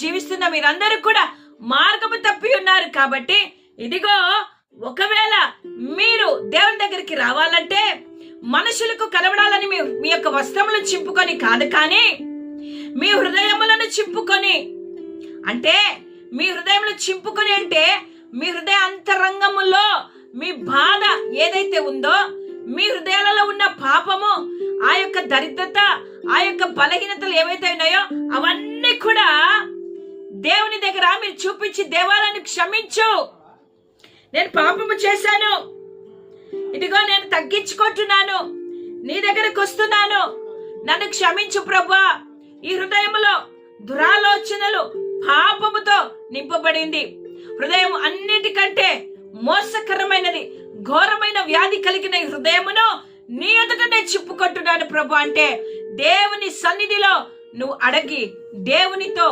జీవిస్తున్న మీరందరూ కూడా మార్గము తప్పి ఉన్నారు. కాబట్టి ఇదిగో, ఒకవేళ మీరు దేవుని దగ్గరికి రావాలంటే మనుషులకు కనబడాలని మీ యొక్క వస్త్రములను చింపుకొని కాదు, కానీ మీ హృదయములను చింపుకొని, అంటే మీ హృదయములు చింపుకొని అంటే మీ హృదయ అంతరంగములో మీ బాధ ఏదైతే ఉందో, మీ హృదయాలలో ఉన్న పాపము, ఆ యొక్క దరిద్రత, ఆ యొక్క బలహీనతలు ఏవైతే ఉన్నాయో అవన్నీ కూడా దేవుని దగ్గర మీరు చూపించి, దేవాలయాన్ని క్షమించు, నేను పాపము చేశాను, ఇదిగో నేను తగ్గించుకుంటున్నాను, నీ దగ్గరకు వస్తున్నాను, నన్ను క్షమించు ప్రభువా. ఈ హృదయములో దురాలోచనలు పాపముతో నింపబడింది. హృదయం అన్నిటికంటే మోసకరమైనది, ఘోరమైన వ్యాధి కలిగిన ఈ హృదయమును నీ ఎదుటనే చెప్పుకుంటున్నాను ప్రభు అంటే దేవుని సన్నిధిలో నువ్వు అడిగి దేవునితో